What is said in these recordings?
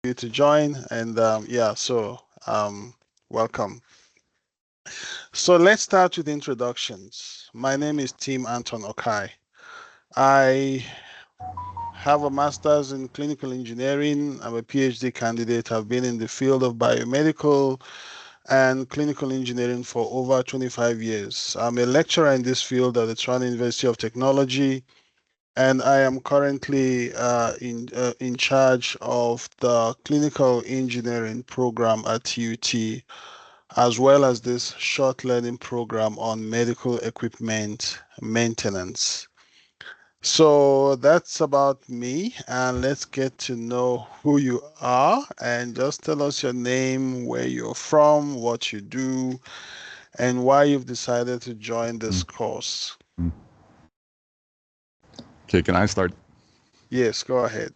you to join. And yeah, so welcome. So let's start with introductions. My name is Tim Anton Okai. I have a master's in clinical engineering. I'm a PhD candidate. I've been in the field of biomedical and clinical engineering for over 25 years. I'm a lecturer in this field at the Toronto University of Technology, and I am currently in charge of the clinical engineering program at UT, as well as this short learning program on medical equipment maintenance. So that's about me, and let's get to know who you are, and just tell us your name, where you're from, what you do, and why you've decided to join this course. Okay, can I start? Yes, go ahead.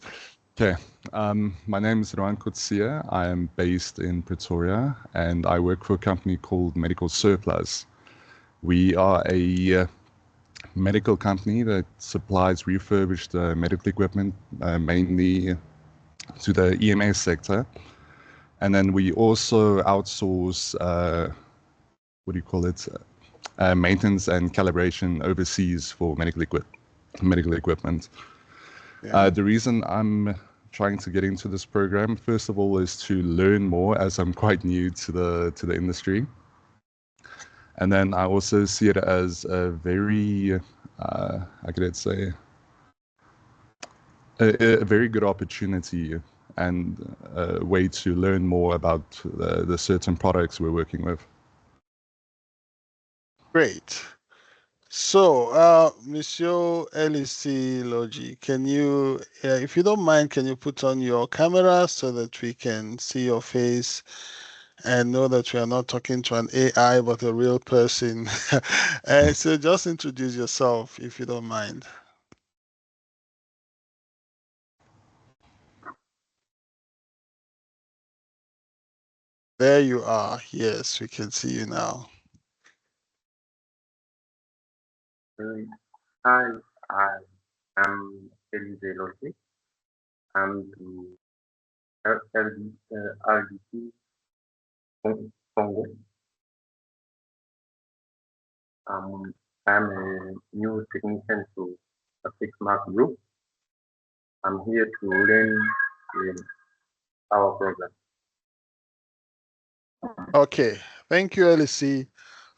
Okay, my name is Rowan Kutsia. I am based in Pretoria, and I work for a company called Medical Surplus. We are a medical company that supplies refurbished medical equipment, mainly to the EMS sector. And then we also outsource, what do you call it, maintenance and calibration overseas for medical equipment. Yeah. The reason I'm trying to get into this program, first of all, is to learn more, as I'm quite new to the industry. And then I also see it as a very, how could I say, a very good opportunity and a way to learn more about the certain products we're working with. Great. So, Monsieur LEC Logi, can you, if you don't mind, can you put on your camera so that we can see your face and know that we are not talking to an AI, but a real person? And so just introduce yourself, if you don't mind. There you are. Yes, we can see you now. Hi, I am Elize Logi. I'm the RDC Congo. I'm a new technician to a six-month group. I'm here to learn in our program. Okay, thank you, LEC.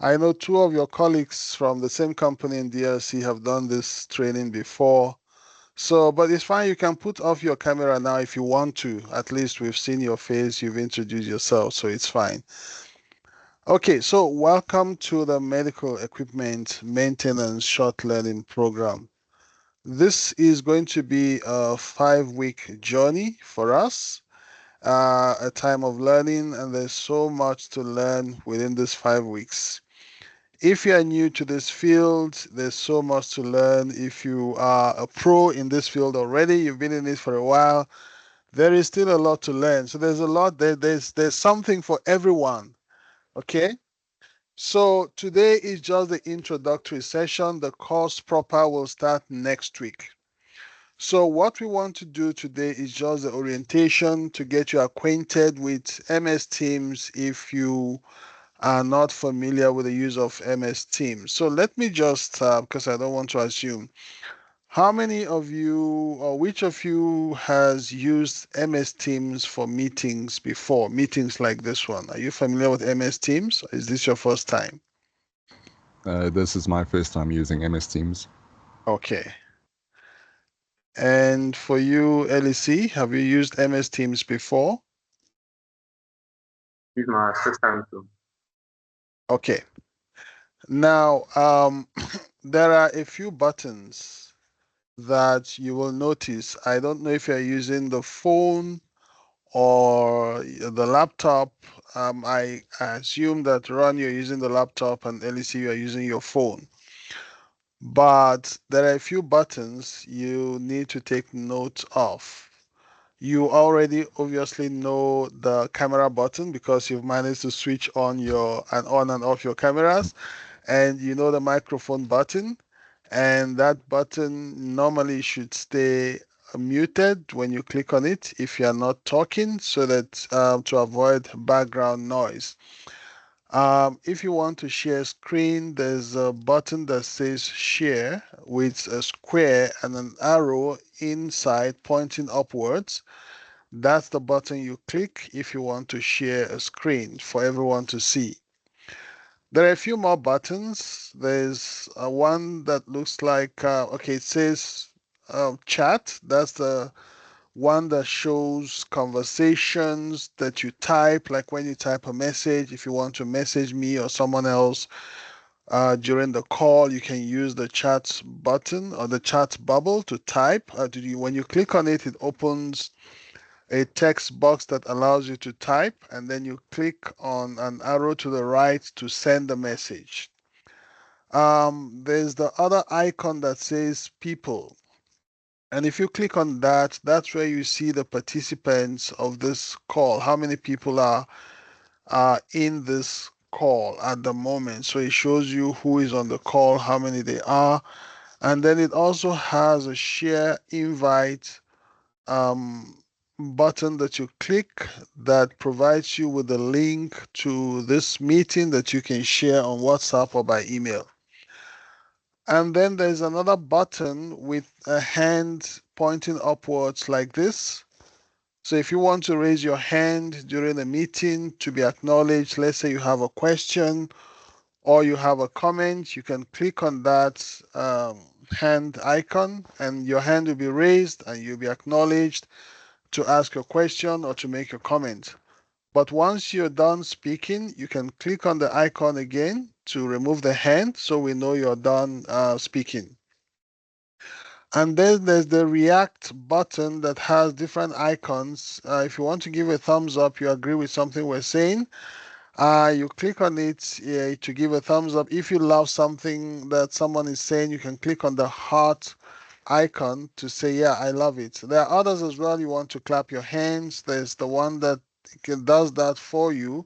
I know two of your colleagues from the same company in DRC have done this training before. So, but it's fine. You can put off your camera now if you want to. At least we've seen your face. You've introduced yourself, so it's fine. Okay, so welcome to the Medical Equipment Maintenance Short Learning Program. This is going to be a 5-week journey for us, a time of learning, and there's so much to learn within this 5 weeks. If you are new to this field, there's so much to learn. If you are a pro in this field already, you've been in it for a while, there is still a lot to learn. So there's a lot, there's something for everyone, okay? So today is just the introductory session. The course proper will start next week. So what we want to do today is just the orientation to get you acquainted with MS Teams if you are not familiar with the use of MS Teams. So let me just, because I don't want to assume, how many of you or which of you has used MS Teams for meetings before, meetings like this one? Are you familiar with MS Teams, or is this your first time? This is my first time using MS Teams. Okay. And for you, LEC, have you used MS Teams before? This is my first time too. Okay. Now, there are a few buttons that you will notice. I don't know if you're using the phone or the laptop. I assume that Ron, you're using the laptop, and LEC, you're using your phone. But there are a few buttons you need to take note of. You already obviously know the camera button because you've managed to switch on and off your cameras, and you know the microphone button, and that button normally should stay muted when you click on it if you are not talking, so that to avoid background noise. If you want to share screen, there's a button that says share with a square and an arrow inside pointing upwards. That's the button you click if you want to share a screen for everyone to see. There are a few more buttons. There's one that looks like, okay, it says chat. That's the one that shows conversations that you type, like when you type a message. If you want to message me or someone else during the call, you can use the chat button or the chat bubble to type. When you click on it, it opens a text box that allows you to type, and then you click on an arrow to the right to send a message. There's the other icon that says people. And if you click on that, that's where you see the participants of this call, how many people are in this call at the moment. So it shows you who is on the call, how many they are. And then it also has a share invite button that you click that provides you with a link to this meeting that you can share on WhatsApp or by email. And then there's another button with a hand pointing upwards like this. So if you want to raise your hand during a meeting to be acknowledged, let's say you have a question or you have a comment, you can click on that hand icon and your hand will be raised and you'll be acknowledged to ask your question or to make a comment. But once you're done speaking, you can click on the icon again to remove the hand so we know you're done speaking. And then there's the react button that has different icons. If you want to give a thumbs up, you agree with something we're saying, you click on it to give a thumbs up. If you love something that someone is saying, you can click on the heart icon to say, yeah, I love it. There are others as well. You want to clap your hands. There's the one that does that for you.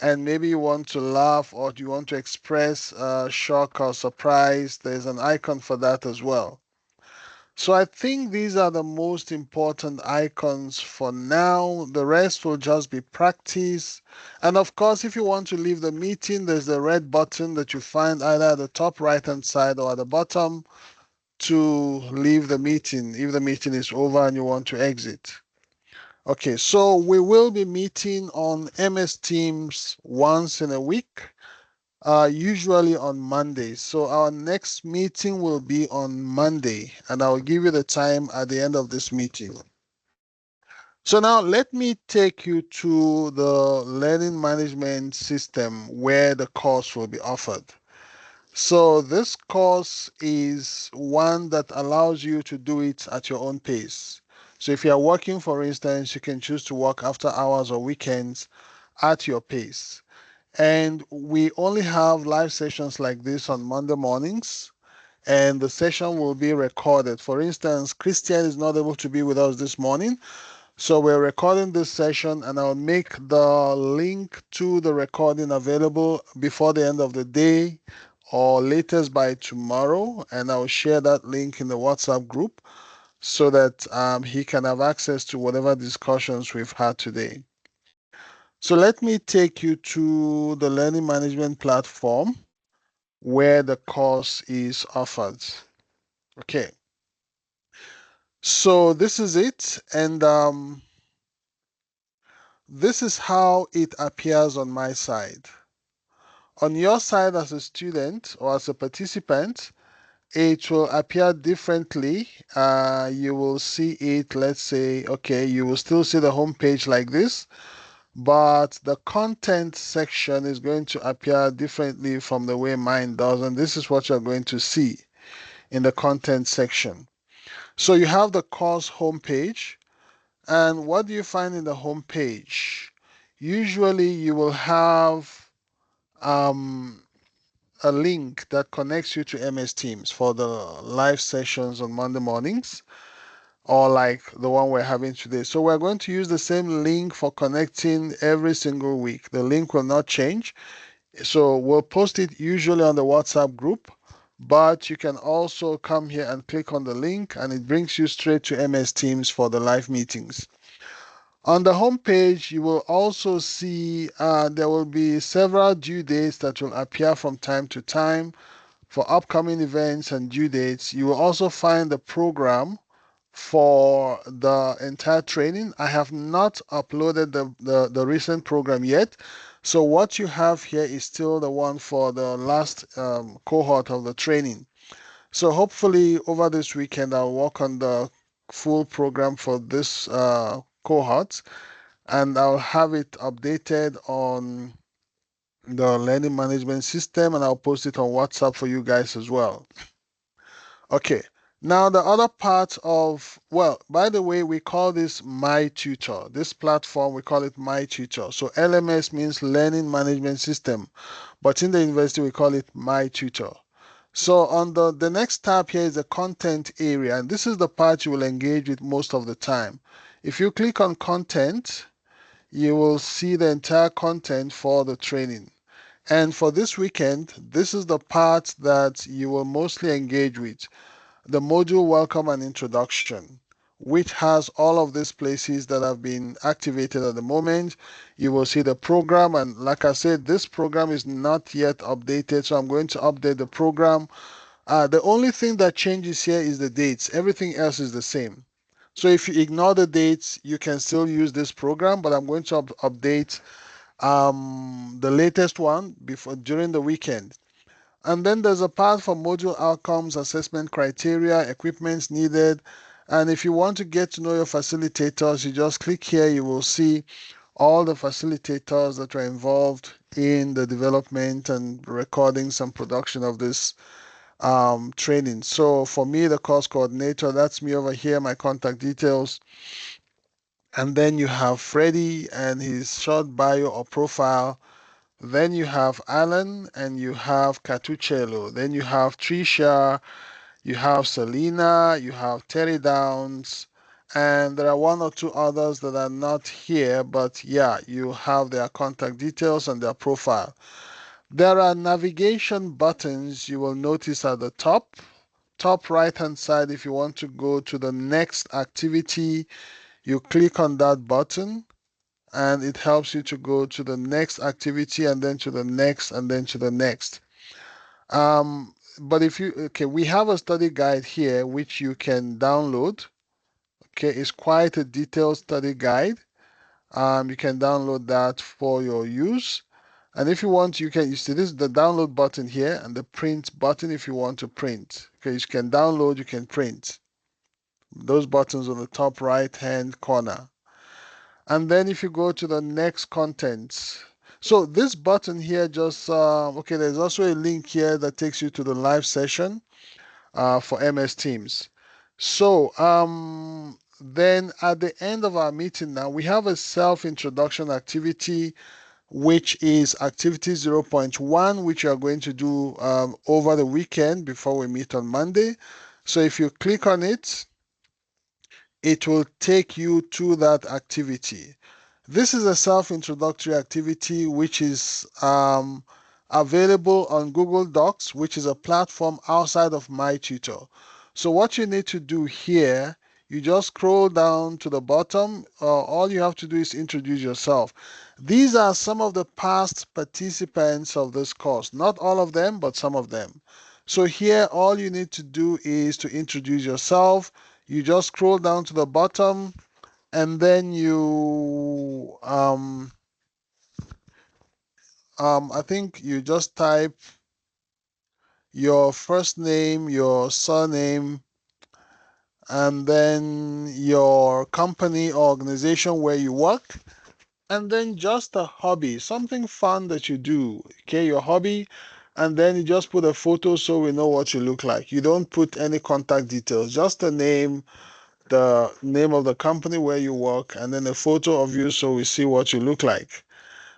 And maybe you want to laugh or you want to express shock or surprise. There's an icon for that as well. So I think these are the most important icons for now. The rest will just be practice. And of course, if you want to leave the meeting, there's the red button that you find either at the top right-hand side or at the bottom to leave the meeting if the meeting is over and you want to exit. Okay, so we will be meeting on MS Teams once in a week, usually on Monday. So our next meeting will be on Monday, and I'll give you the time at the end of this meeting. So now let me take you to the learning management system where the course will be offered. So this course is one that allows you to do it at your own pace. So if you are working, for instance, you can choose to work after hours or weekends at your pace. And we only have live sessions like this on Monday mornings, and the session will be recorded. For instance, Christian is not able to be with us this morning, so we're recording this session, and I'll make the link to the recording available before the end of the day or latest by tomorrow, and I'll share that link in the WhatsApp group so that he can have access to whatever discussions we've had today. So let me take you to the learning management platform where the course is offered. Okay. So this is it, and this is how it appears on my side. On your side as a student or as a participant, it will appear differently. You will see it, let's say, okay, you will still see the home page like this, but the content section is going to appear differently from the way mine does, and this is what you're going to see in the content section. So you have the course homepage, and what do you find in the homepage? Usually you will have a link that connects you to MS Teams for the live sessions on Monday mornings, or like the one we're having today. So we're going to use the same link for connecting every single week. The link will not change. So we'll post it usually on the WhatsApp group, but you can also come here and click on the link and it brings you straight to MS Teams for the live meetings. On the home page, you will also see there will be several due dates that will appear from time to time for upcoming events and due dates. You will also find the program for the entire training. I have not uploaded the recent program yet. So what you have here is still the one for the last cohort of the training. So hopefully over this weekend, I'll work on the full program for this cohort and I'll have it updated on the learning management system and I'll post it on WhatsApp for you guys as well. Okay, now the other part of, well, by the way, we call this My Tutor. This platform, we call it My Tutor. So LMS means Learning Management System, but in the university, we call it My Tutor. So on the next tab here is the content area, and this is the part you will engage with most of the time. If you click on content, you will see the entire content for the training. And for this weekend, this is the part that you will mostly engage with, the module welcome and introduction, which has all of these places that have been activated at the moment. You will see the program, and like I said, this program is not yet updated, so I'm going to update the program. The only thing that changes here is the dates. Everything else is the same. So if you ignore the dates, you can still use this program, but I'm going to update the latest one before during the weekend. And then there's a part for module outcomes, assessment criteria, equipments needed. And if you want to get to know your facilitators, you just click here. You will see all the facilitators that are involved in the development and recordings and production of this training. So for me, the course coordinator, that's me over here, my contact details. And then you have Freddie and his short bio or profile. Then you have Alan and you have Catuccello. Then you have Trisha, you have Selena, you have Terry Downs, and there are one or two others that are not here, but yeah, you have their contact details and their profile. There are navigation buttons you will notice at the top right hand side. If you want to go to the next activity, you click on that button and it helps you to go to the next activity and then to the next and then to the next. But if you, okay, we have a study guide here which you can download. Okay, it's quite a detailed study guide. You can download that for your use. And if you want, you see this is the download button here and the print button if you want to print. Okay, you can download, you can print. Those buttons on the top right hand corner. And then if you go to the next contents, so this button here just, okay, there's also a link here that takes you to the live session for MS Teams. So then at the end of our meeting now, we have a self-introduction activity, which is activity 0.1, which you are going to do over the weekend before we meet on Monday. So if you click on it, it will take you to that activity. This is a self-introductory activity which is available on Google Docs, which is a platform outside of MyTutor. So what you need to do here, you just scroll down to the bottom. All you have to do is introduce yourself. These are some of the past participants of this course. Not all of them, but some of them. So here, all you need to do is to introduce yourself. You just scroll down to the bottom and then you I think you just type your first name, your surname, and then your company or organization where you work, and then just a hobby, something fun that you do. Okay, your hobby, and then you just put a photo so we know what you look like. You don't put any contact details, just the name of the company where you work, and then a photo of you so we see what you look like.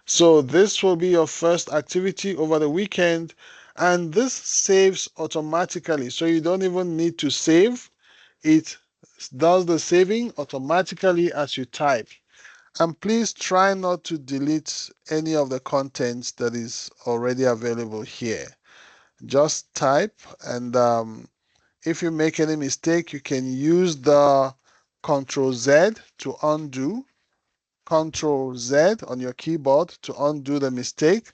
So this will be your first activity over the weekend, and this saves automatically. So you don't even need to save. It does the saving automatically as you type. And please try not to delete any of the contents that is already available here. Just type, and if you make any mistake, you can use the Control Z to undo. Control Z on your keyboard to undo the mistake,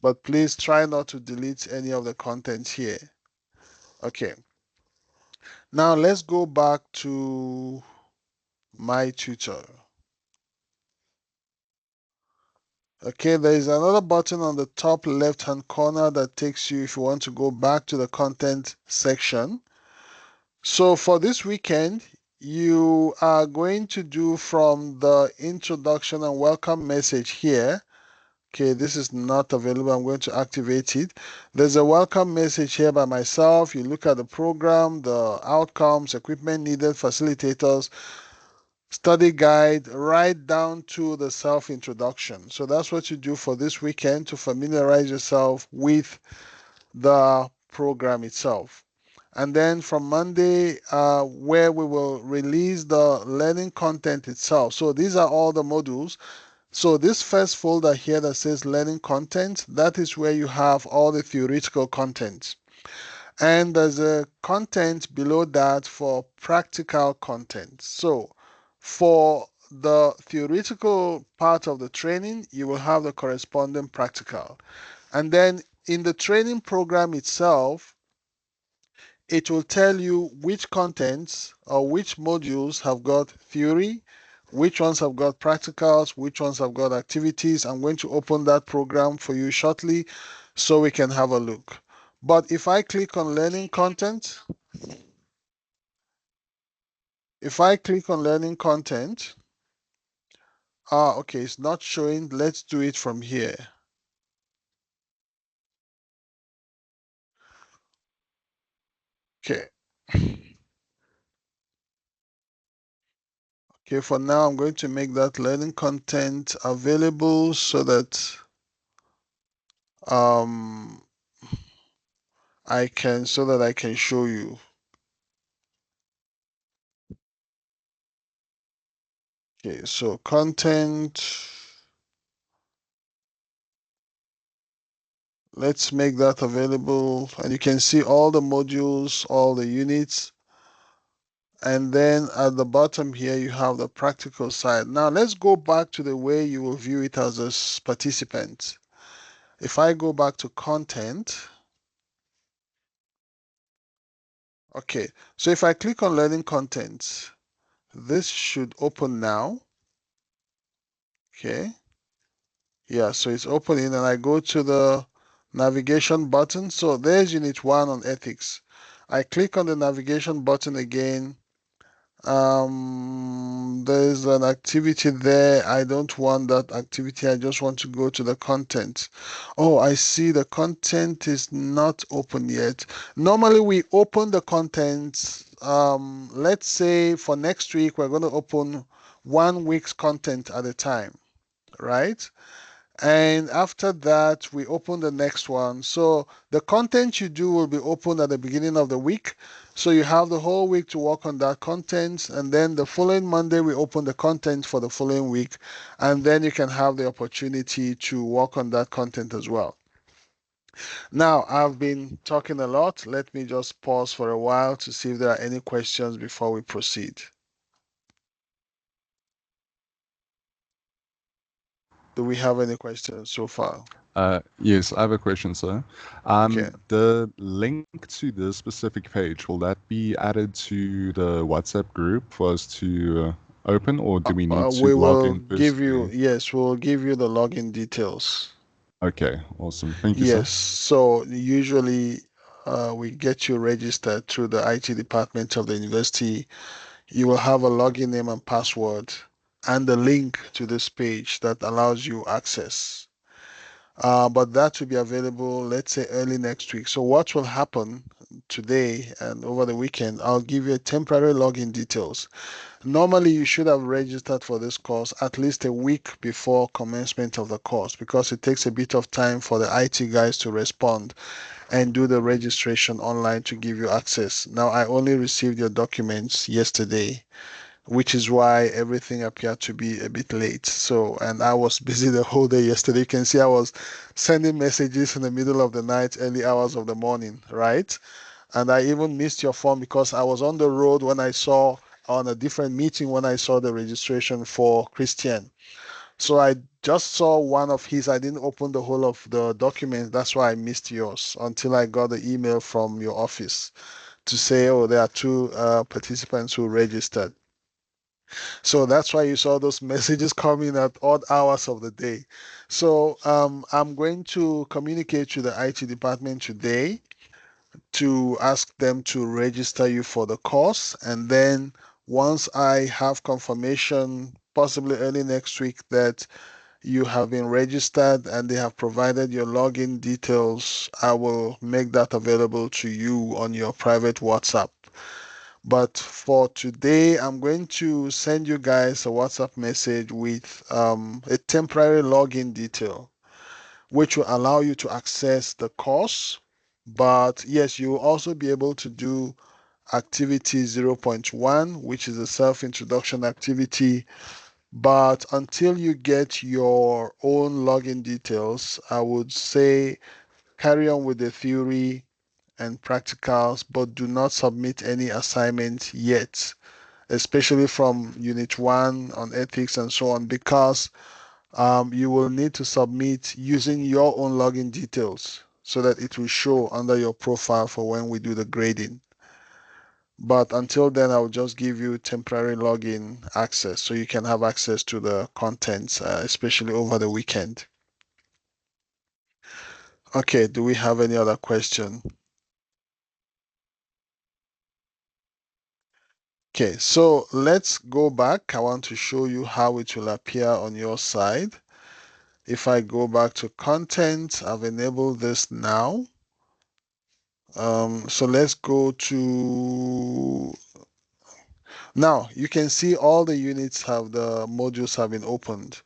but please try not to delete any of the content here. Okay. Now let's go back to my tutor. Okay, there is another button on the top left-hand corner that takes you if you want to go back to the content section. So for this weekend, you are going to do from the introduction and welcome message here. Okay, this is not available. I'm going to activate it. There's a welcome message here by myself. You look at the program, the outcomes, equipment needed, facilitators, study guide, right down to the self-introduction. So that's what you do for this weekend to familiarize yourself with the program itself. And then from Monday, where we will release the learning content itself. So these are all the modules. So this first folder here that says learning content, that is where you have all the theoretical content. And there's a content below that for practical content. So for the theoretical part of the training, you will have the corresponding practical. And then in the training program itself, it will tell you which contents or which modules have got theory, which ones have got practicals, which ones have got activities. I'm going to open that program for you shortly so we can have a look. But if I click on learning content, okay, it's not showing. Let's do it from here. Okay. Okay, for now, I'm going to make that learning content available so that um, I can show you. Okay, so content, let's make that available. And you can see all the modules, all the units. And then at the bottom here, you have the practical side. Now let's go back to the way you will view it as a participant. If I go back to content, okay, so if I click on learning content, this should open now. Okay. Yeah, so it's opening and I go to the navigation button. So there's unit 1 on ethics. I click on the navigation button again. There's an activity there. I don't want that activity. I just want to go to the content. Oh, I see the content is not open yet. Normally we open the content. Let's say for next week, we're going to open 1 week's content at a time, right? And after that, we open the next one. So the content you do will be opened at the beginning of the week. So you have the whole week to work on that content. And then the following Monday, we open the content for the following week. And then you can have the opportunity to work on that content as well. Now, I've been talking a lot. Let me just pause for a while to see if there are any questions before we proceed. Do we have any questions so far? Yes, I have a question, sir. Okay. The link to this specific page, will that be added to the WhatsApp group for us to open, or do we need to We log will in give you, personally? yes, we'll give you the login details. Okay, awesome. Thank you, sir. Yes, so usually we get you registered through the IT department of the university. You will have a login name and password and the link to this page that allows you access. But that will be available, let's say, early next week. So what will happen today and over the weekend, I'll give you a temporary login details. Normally, you should have registered for this course at least a week before commencement of the course because it takes a bit of time for the IT guys to respond and do the registration online to give you access. Now, I only received your documents yesterday, which is why everything appeared to be a bit late. So, and I was busy the whole day yesterday. You can see I was sending messages in the middle of the night, early hours of the morning, right? And I even missed your form because I was on the road when I saw on a different meeting when I saw the registration for Christian. So I just saw one of his. I didn't open the whole of the document. That's why I missed yours until I got the email from your office to say, oh, there are two participants who registered. So that's why you saw those messages coming at odd hours of the day. So I'm going to communicate to the IT department today to ask them to register you for the course. And then once I have confirmation, possibly early next week, that you have been registered and they have provided your login details, I will make that available to you on your private WhatsApp. But for today, I'm going to send you guys a WhatsApp message with a temporary login detail, which will allow you to access the course. But yes, you will also be able to do activity 0.1, which is a self-introduction activity. But until you get your own login details, I would say carry on with the theory and practicals, but do not submit any assignment yet, especially from Unit 1 on ethics and so on, because you will need to submit using your own login details so that it will show under your profile for when we do the grading. But until then, I'll just give you temporary login access so you can have access to the contents, especially over the weekend. Okay, do we have any other question? Okay, so let's go back. I want to show you how it will appear on your side. If I go back to content, I've enabled this now. So let's go to, now you can see all the units have, the modules have been opened.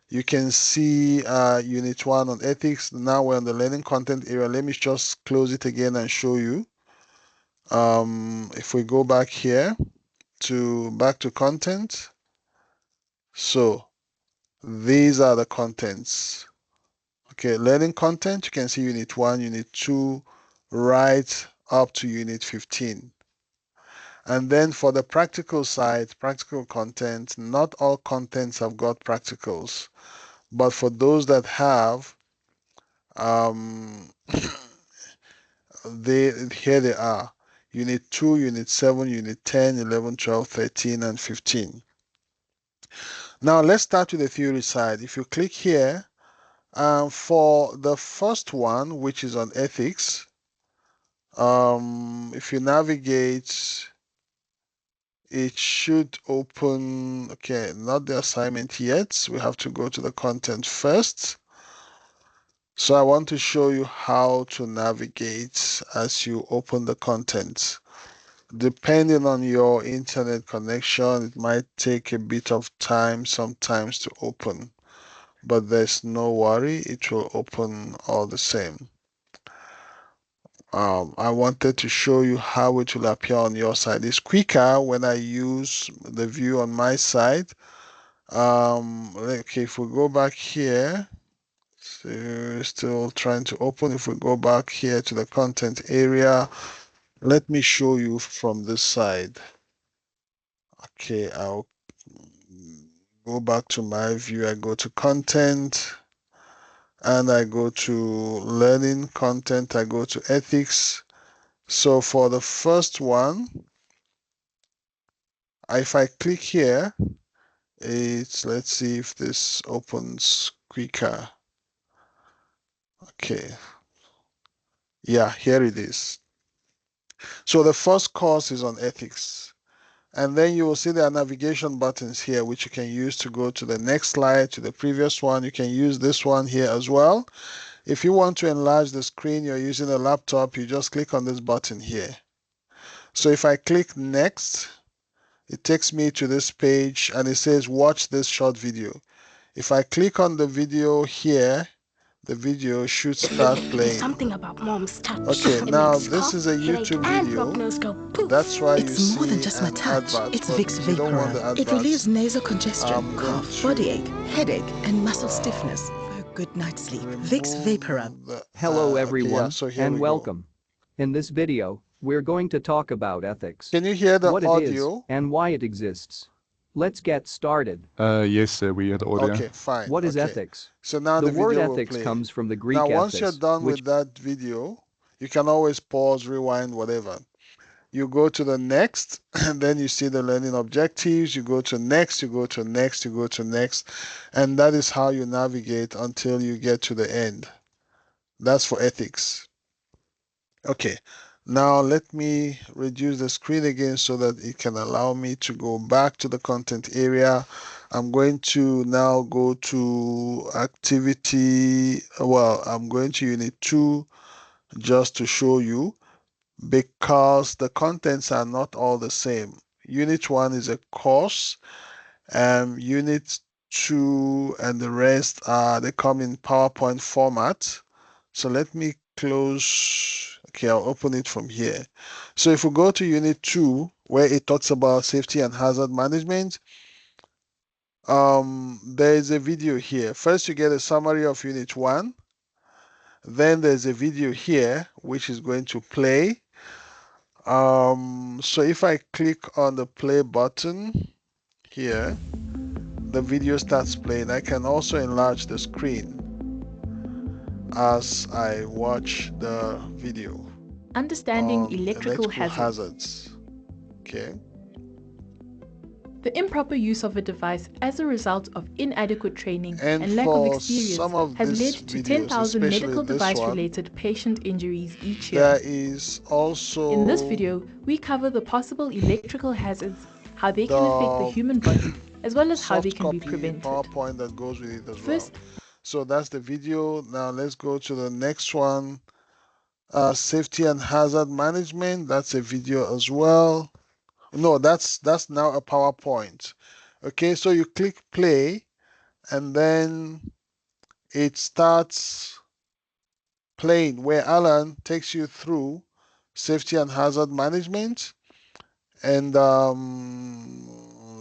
You can see unit 1 on ethics. Now we're on the learning content area. Let me just close it again and show you. If we go back here back to content, so these are the contents. Okay, learning content, you can see unit 1, unit 2, right up to unit 15. And then for the practical side, practical content, not all contents have got practicals, but for those that have, here they are. Unit 2, Unit 7, Unit 10, 11, 12, 13, and 15. Now let's start with the theory side. If you click here, for the first one, which is on ethics, if you navigate, it should open, okay, not the assignment yet. We have to go to the content first. So I want to show you how to navigate as you open the content. Depending on your internet connection, it might take a bit of time sometimes to open, but there's no worry, it will open all the same. I wanted to show you how it will appear on your side. It's quicker when I use the view on my side. Okay, if we go back here, so still trying to open. If we go back here to the content area, let me show you from this side. Okay, I'll go back to my view. I go to content and I go to learning content. I go to ethics. So for the first one, if I click here, let's see if this opens quicker. Okay. Yeah, here it is. So the first course is on ethics. And then you will see there are navigation buttons here, which you can use to go to the next slide, to the previous one. You can use this one here as well. If you want to enlarge the screen, you're using a laptop, you just click on this button here. So if I click next, it takes me to this page and it says watch this short video. If I click on the video here, the video should start playing. Something about mom's touch. Okay, It now makes this cough, is a headache, YouTube and video. blocked nose go poof. That's why you It's more see than just my an touch. advert, It's but Vicks we don't want the Vapora. It adverts. relieves nasal congestion, I'm going cough, to body ache, headache, and muscle stiffness for a good night's sleep. Vicks remove Vapora. the- Hello okay, everyone, yeah, so here and we go. welcome. In this video, we're going to talk about ethics, Can you hear the what it is, audio? and why it exists. Let's get started. Yes, sir, we had audio. Okay, fine. What is okay. ethics? So now The the word video will ethics play. comes from the Greek Now, once you're ethos, done which with that video, you can always pause, rewind, whatever. You go to the next, and then you see the learning objectives. You go to next, you go to next, you go to next, and that is how you navigate until you get to the end. That's for ethics. Okay, now let me reduce the screen again so that it can allow me to go back to the content area. I'm going to now go to activity. Well, I'm going to unit 2 just to show you, because the contents are not all the same. Unit 1 is a course, and unit 2 and the rest they come in PowerPoint format. So let me close. Okay, I'll open it from here. So if we go to unit 2, where it talks about safety and hazard management, there is a video here. First, you get a summary of unit 1. Then there's a video here, which is going to play. So if I click on the play button here, the video starts playing. I can also enlarge the screen as I watch the video. Understanding on electrical hazards. Okay. The improper use of a device as a result of inadequate training And and lack of for experience some of has these led to videos, 10,000 especially medical this device-related patient injuries each There year. is also In this video, we cover the possible electrical hazards, how they can affect the the human body, as well as how they soft can be copy prevented. PowerPoint that goes with it as First, well. So that's the video. Now let's go to the next one. Safety and hazard management. That's a video as well. No, that's now a PowerPoint. Okay, so you click play, and then it starts playing where Alan takes you through safety and hazard management. And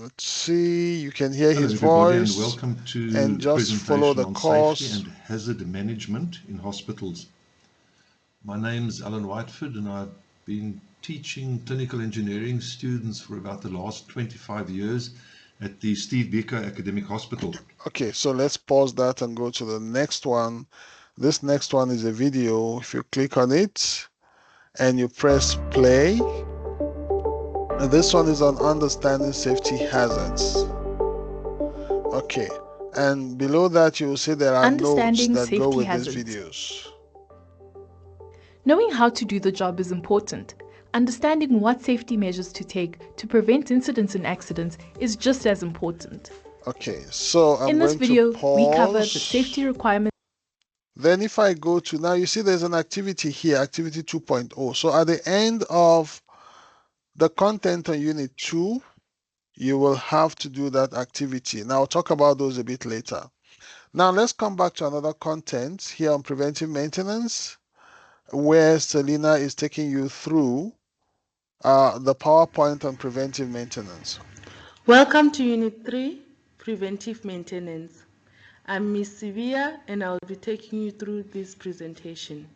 let's see, you can hear his everybody, voice, and welcome to and the just follow presentation the on course. safety and hazard management in hospitals. My name is Alan Whiteford, and I've been teaching clinical engineering students for about the last 25 years at the Steve Biko Academic Hospital. Okay, so let's pause that and go to the next one. This next one is a video. If you click on it and you press play, and this one is on understanding safety hazards. Okay, and below that you will see there are notes Understanding that go safety with hazards. these videos. knowing how to do the job is important. Understanding what safety measures to take to prevent incidents and accidents is just as important. Okay, so I'm In this going video, to pause. we cover the safety requirements. Then if I go to, now you see there's an activity here, activity 2.0. So at the end of the content on unit 2, you will have to do that activity. Now I'll talk about those a bit later. Now let's come back to another content here on preventive maintenance, where Selena is taking you through the PowerPoint on preventive maintenance. Welcome to Unit 3, Preventive Maintenance. I'm Ms. Sivia, and I'll be taking you through this presentation.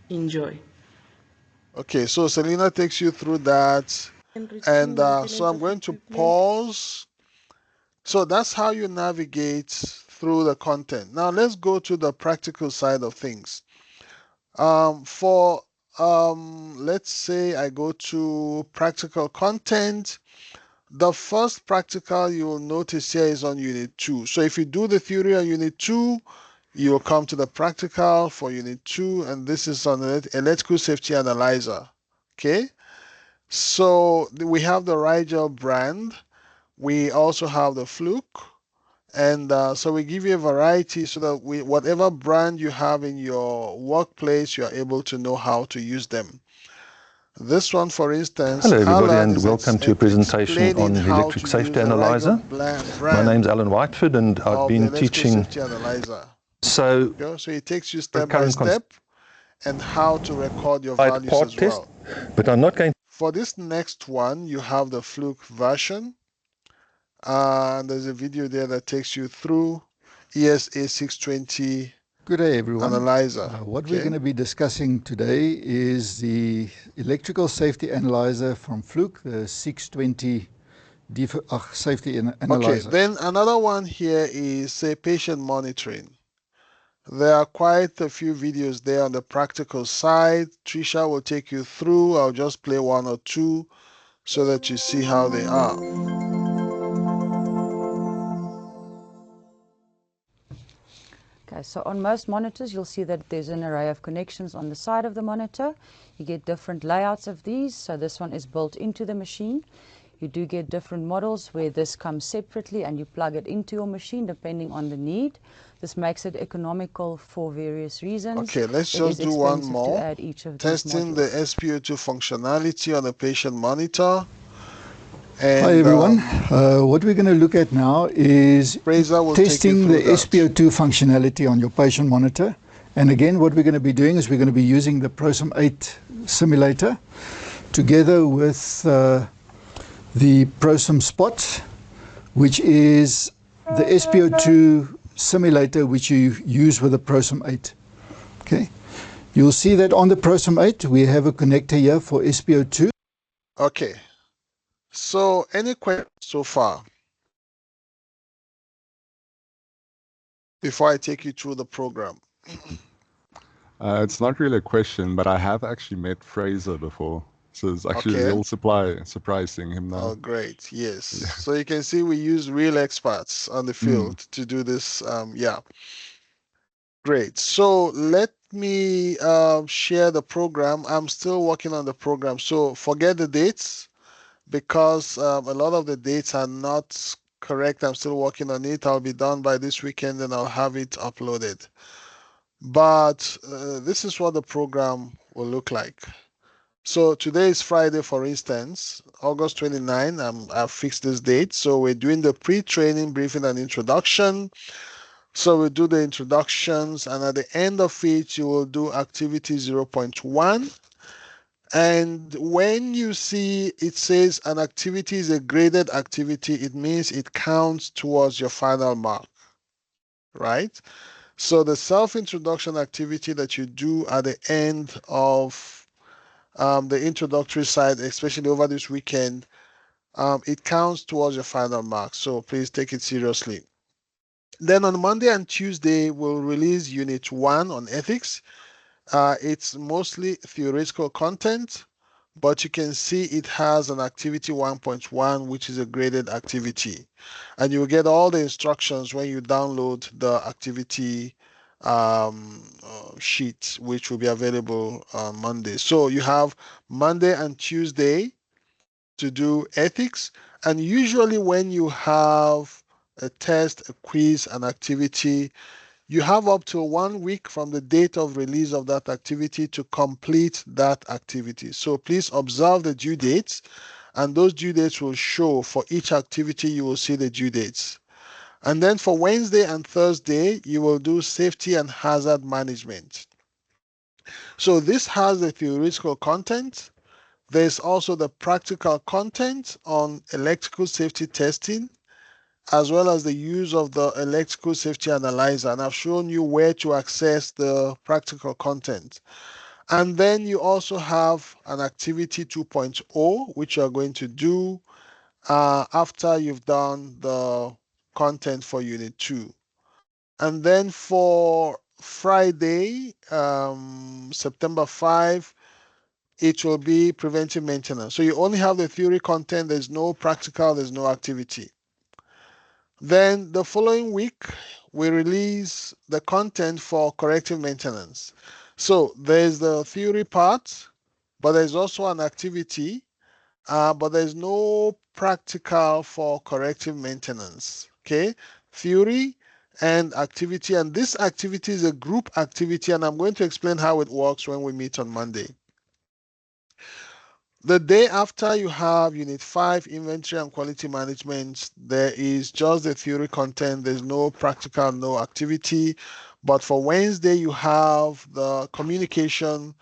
Enjoy. Okay, so Selena takes you through that, and so I'm going to pause. So that's how you navigate through the content. Now let's go to the practical side of things. Let's say I go to practical content. The first practical you will notice here is on Unit 2. So if you do the theory on Unit 2, you will come to the practical for Unit 2, and this is on the electrical safety analyzer. Okay, so we have the Rigel brand. We also have the Fluke, and so we give you a variety so that whatever brand you have in your workplace, you are able to know how to use them. This one, for instance, hello everybody, Alan and welcome to a presentation on the Electric Safety Analyzer. My name's Alan Whiteford, and I've been teaching So it takes you step by step and how to record your values as well. But I'm not going. For this next one, you have the Fluke version. And there's a video there that takes you through ESA 620 Good day, everyone. analyzer. What we're going to be discussing today is the electrical safety analyzer from Fluke, the 620 safety analyzer. Okay, then another one here is, say, patient monitoring. There are quite a few videos there on the practical side. Trisha will take you through. I'll just play one or two so that you see how they are. Okay, so on most monitors, you'll see that there's an array of connections on the side of the monitor. You get different layouts of these. So this one is built into the machine. You do get different models where this comes separately and you plug it into your machine depending on the need. This makes it economical for various reasons. Okay, let's just do one more. Testing the SPO2 functionality on the patient monitor. And, hi everyone. What we're going to look at now is testing the SPO2 functionality on your patient monitor. And again, what we're going to be doing is we're going to be using the ProSim 8 simulator together with the ProSim Spot, which is the SPO2 simulator which you use with the ProSim 8. Okay, you'll see that on the ProSim 8 we have a connector here for SPO2. Okay. So, any questions so far? Before I take you through the program. It's not really a question, but I have actually met Fraser before. So it's actually a real surprise seeing him now. Oh, great. Yes. Yeah. So you can see we use real experts on the field to do this. Yeah. Great. So let me share the program. I'm still working on the program. So forget the dates, because a lot of the dates are not correct. I'm still working on it. I'll be done by this weekend and I'll have it uploaded. But this is what the program will look like. So today is Friday, for instance, August 29. I've fixed this date. So we're doing the pre-training briefing and introduction. So we do the introductions, and at the end of it, you will do activity 0.1. And when you see it says an activity is a graded activity, it means it counts towards your final mark, right? So the self-introduction activity that you do at the end of the introductory side, especially over this weekend, it counts towards your final mark. So please take it seriously. Then on Monday and Tuesday, we'll release Unit 1 on ethics. It's mostly theoretical content, but you can see it has an activity 1.1, which is a graded activity. And you'll get all the instructions when you download the activity sheet, which will be available on Monday. So you have Monday and Tuesday to do ethics. And usually when you have a test, a quiz, an activity, you have up to 1 week from the date of release of that activity to complete that activity. So please observe the due dates, and those due dates will show for each activity. You will see the due dates. And then for Wednesday and Thursday, you will do safety and hazard management. So this has the theoretical content. There's also the practical content on electrical safety testing, as well as the use of the electrical safety analyzer. And I've shown you where to access the practical content. And then you also have an activity 2.0, which you're going to do after you've done the content for Unit 2. And then for Friday, September 5, it will be preventive maintenance. So you only have the theory content. There's no practical, there's no activity. Then the following week, we release the content for corrective maintenance. So there's the theory part, but there's also an activity, but there's no practical for corrective maintenance. Okay, theory and activity. And this activity is a group activity, and I'm going to explain how it works when we meet on Monday. The day after, you have Unit 5, Inventory and Quality Management. There is just the theory content. There's no practical, no activity. But for Wednesday, you have the communication.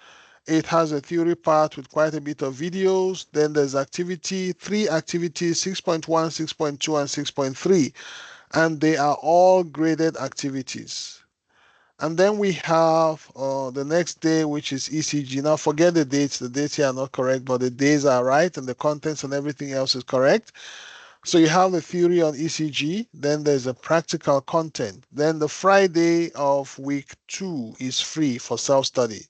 It has a theory part with quite a bit of videos. Then there's activity, 3 activities, 6.1, 6.2, and 6.3. And they are all graded activities. And then we have the next day, which is ECG. Now forget the dates. The dates here are not correct, but the days are right, and the contents and everything else is correct. So you have the theory on ECG, then there's a practical content. Then the Friday of week 2 is free for self-study.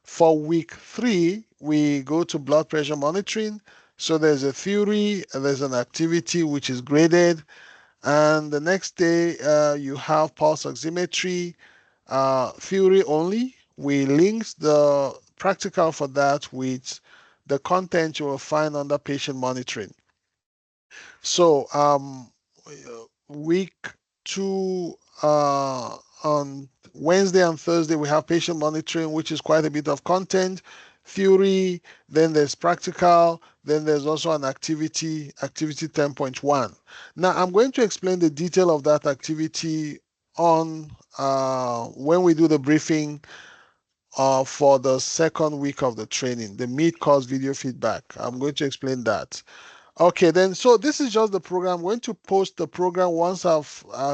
For week 3, we go to blood pressure monitoring. So there's a theory, there's an activity which is graded, and the next day you have pulse oximetry, theory only. We linked the practical for that with the content you will find under patient monitoring. So week 2 on Wednesday and Thursday we have patient monitoring, which is quite a bit of content, theory, then there's practical, then there's also an activity 10.1. Now I'm going to explain the detail of that activity on when we do the briefing for the second week of the training, the mid-course video feedback. I'm going to explain that. Okay, then, so this is just the program. I'm going to post the program once I've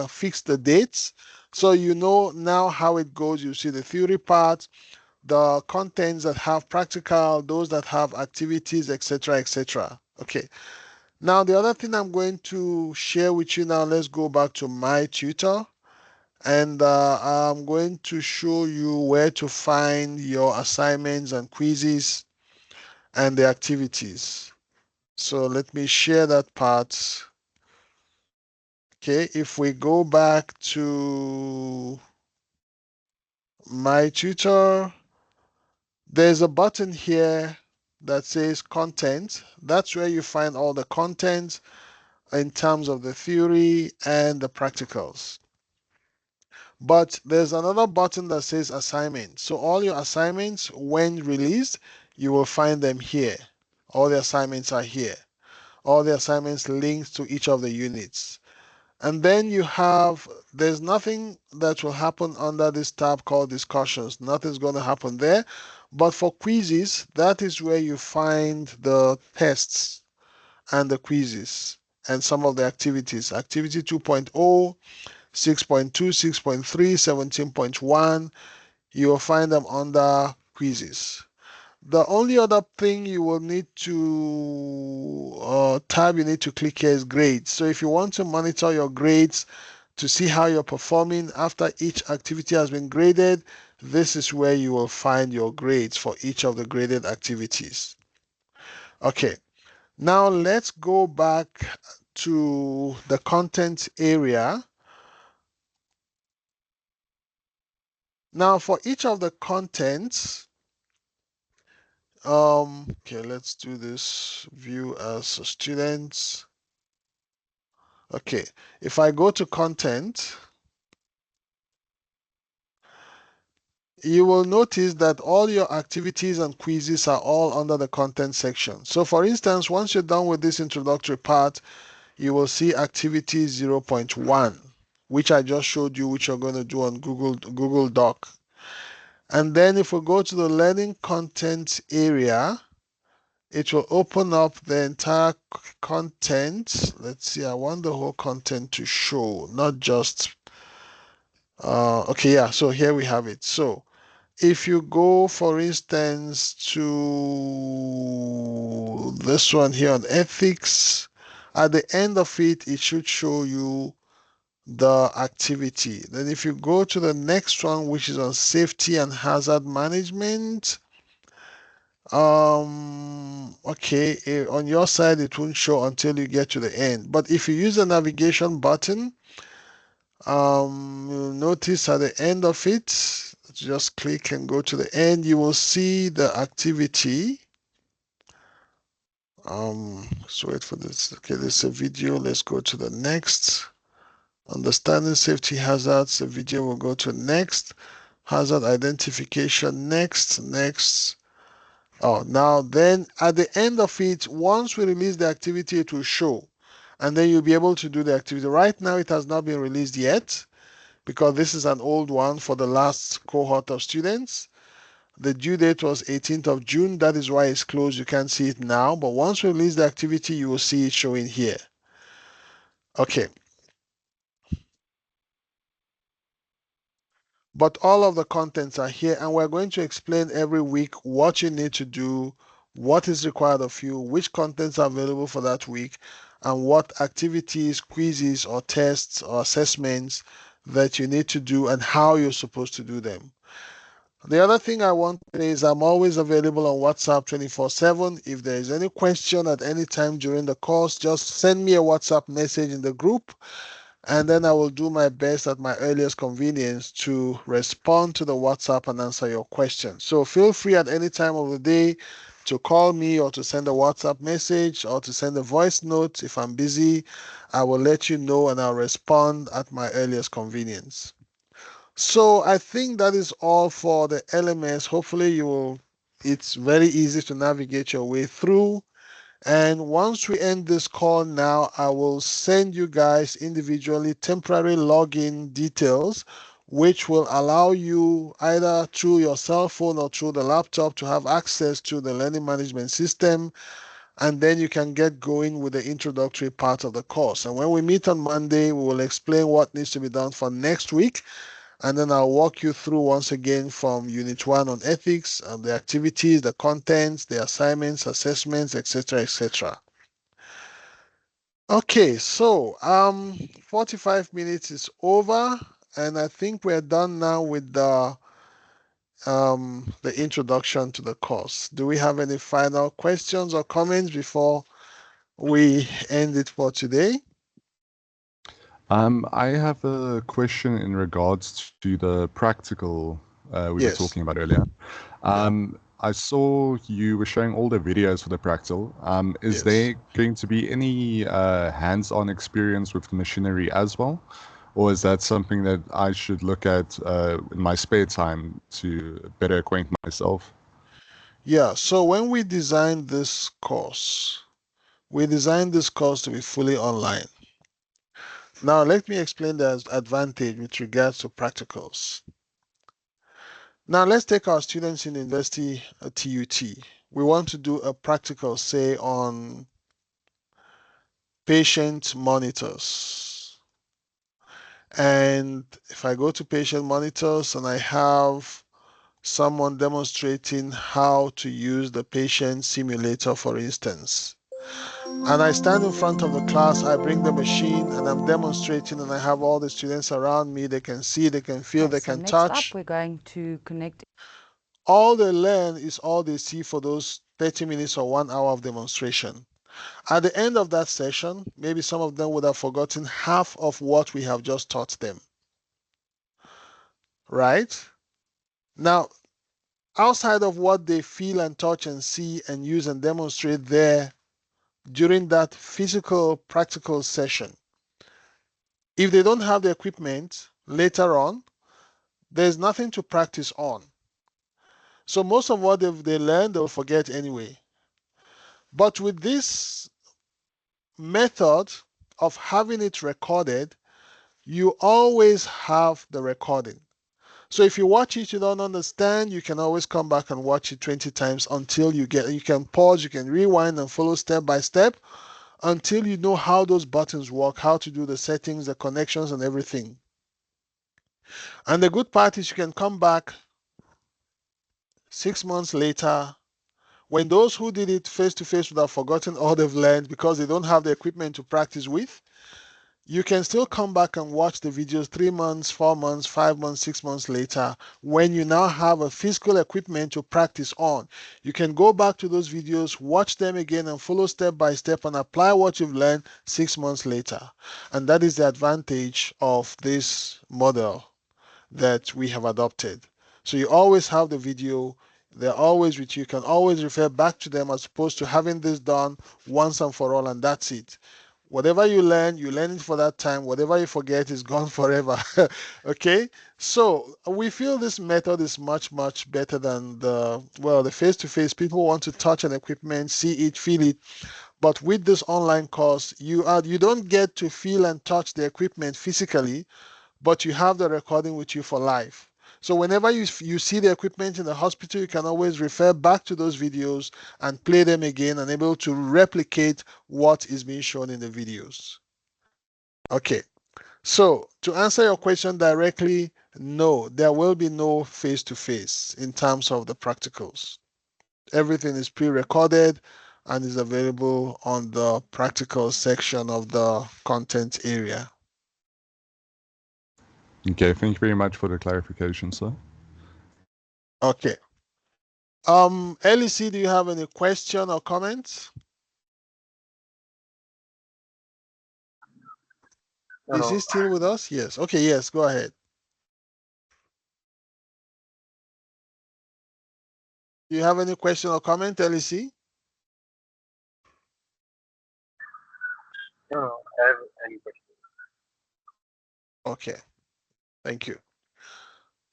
fixed the dates. So you know now how it goes. You see the theory part, the contents that have practical, those that have activities, etc., etc. Okay. Now, the other thing I'm going to share with you now, let's go back to my tutor. And I'm going to show you where to find your assignments and quizzes and the activities. So let me share that part. Okay, if we go back to my tutor, there's a button here that says content. That's where you find all the content in terms of the theory and the practicals. But there's another button that says assignment. So all your assignments, when released, you will find them here. All the assignments are here. All the assignments linked to each of the units. And then you have, there's nothing that will happen under this tab called discussions. Nothing's going to happen there. But for quizzes, that is where you find the tests and the quizzes and some of the activities. Activity 2.0, 6.2, 6.3, 17.1. You will find them under quizzes. The only other thing you will need to tab you need to click here is grades. So if you want to monitor your grades to see how you're performing after each activity has been graded, this is where you will find your grades for each of the graded activities. Okay, now let's go back to the content area. Now for each of the contents, okay, let's do this view as a student. Okay, if I go to content, you will notice that all your activities and quizzes are all under the content section. So for instance, once you're done with this introductory part, you will see activity 0.1, which I just showed you, which you're going to do on Google Doc. And then if we go to the learning content area, it will open up the entire content. Let's see, I want the whole content to show, not just, okay, yeah, so here we have it. So if you go, for instance, to this one here on ethics, at the end of it, it should show you the activity. Then if you go to the next one, which is on safety and hazard management, okay, on your side it won't show until you get to the end. But if you use the navigation button, you'll notice at the end of it, just click and go to the end, you will see the activity. So wait for this. Okay, this is a video. Let's go to the next. Understanding safety hazards. The video will go to next. Hazard identification, next. Oh, now then at the end of it, once we release the activity, it will show. And then you'll be able to do the activity. Right now, it has not been released yet. because this is an old one for the last cohort of students. The due date was 18th of June. That is why it's closed. You can't see it now, but once we release the activity, you will see it showing here. Okay. But all of the contents are here, and we're going to explain every week what you need to do, what is required of you, which contents are available for that week, and what activities, quizzes, or tests or assessments that you need to do and how you're supposed to do them. The other thing I want to say is I'm always available on WhatsApp 24/7. If there is any question at any time during the course, just send me a WhatsApp message in the group, and then I will do my best at my earliest convenience to respond to the WhatsApp and answer your questions. So feel free at any time of the day to call me or to send a WhatsApp message or to send a voice note. If I'm busy, I will let you know and I'll respond at my earliest convenience. So I think that is all for the LMS. Hopefully it's very easy to navigate your way through. And once we end this call now, I will send you guys individually temporary login details, which will allow you either through your cell phone or through the laptop to have access to the learning management system. And then you can get going with the introductory part of the course. And when we meet on Monday, we will explain what needs to be done for next week. And then I'll walk you through once again from Unit 1 on ethics and the activities, the contents, the assignments, assessments, etc., etc. Okay, so 45 minutes is over, and I think we're done now with the introduction to the course. Do we have any final questions or comments before we end it for today? I have a question in regards to the practical we were talking about earlier. I saw you were showing all the videos for the practical. Is there going to be any hands-on experience with machinery as well? Or is that something that I should look at in my spare time to better acquaint myself? Yeah, so when we designed this course, we designed this course to be fully online. Now, let me explain the advantage with regards to practicals. Now, let's take our students in university at TUT. We want to do a practical, say, on patient monitors. And if I go to patient monitors and I have someone demonstrating how to use the patient simulator, for instance, and I stand in front of the class, I bring the machine and I'm demonstrating and I have all the students around me. They can see, they can feel, they can touch. Next up, we're going to connect. All they learn is all they see for those 30 minutes or 1 hour of demonstration. At the end of that session, maybe some of them would have forgotten half of what we have just taught them. Right? Now, outside of what they feel and touch and see and use and demonstrate there during that physical practical session, if they don't have the equipment later on, there's nothing to practice on. So most of what they learn, they'll forget anyway. But with this method of having it recorded, you always have the recording. So if you watch it, you don't understand, you can always come back and watch it 20 times until you can pause, you can rewind and follow step by step until you know how those buttons work, how to do the settings, the connections and everything. And the good part is you can come back 6 months later when those who did it face to face would have forgotten all they've learned because they don't have the equipment to practice with. You can still come back and watch the videos 3 months, 4 months, 5 months, 6 months later when you now have a physical equipment to practice on. You can go back to those videos, watch them again and follow step by step and apply what you've learned 6 months later. And that is the advantage of this model that we have adopted. So you always have the video, they're always with you. You can always refer back to them as opposed to having this done once and for all and that's it. Whatever you learn it for that time. Whatever you forget is gone forever. Okay? So we feel this method is much, much better than the face-to-face. People want to touch an equipment, see it, feel it. But with this online course, you don't get to feel and touch the equipment physically, but you have the recording with you for life. So whenever you see the equipment in the hospital, you can always refer back to those videos and play them again and able to replicate what is being shown in the videos. Okay, so to answer your question directly, no, there will be no face-to-face in terms of the practicals. Everything is pre-recorded and is available on the practical section of the content area. Okay, thank you very much for the clarification, sir. Okay. LEC, do you have any question or comments? Is he still with us? Yes. Okay, yes, go ahead. Do you have any question or comment, LEC? No, I have any question. Okay, thank you.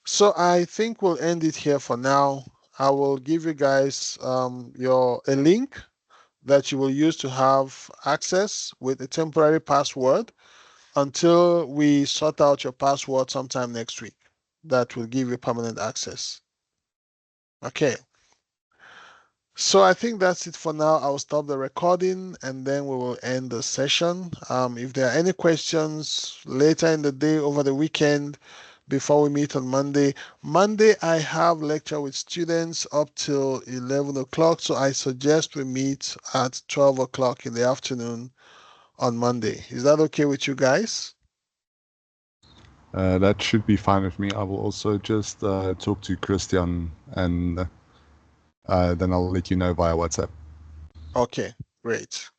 So I think we'll end it here for now. I will give you guys a link that you will use to have access with a temporary password until we sort out your password sometime next week. That will give you permanent access. Okay. So I think that's it for now. I'll stop the recording and then we will end the session. If there are any questions later in the day, over the weekend, before we meet on Monday. Monday, I have lecture with students up till 11 o'clock. So I suggest we meet at 12 o'clock in the afternoon on Monday. Is that okay with you guys? That should be fine with me. I will also just talk to Christian and then I'll let you know via WhatsApp. Okay, great.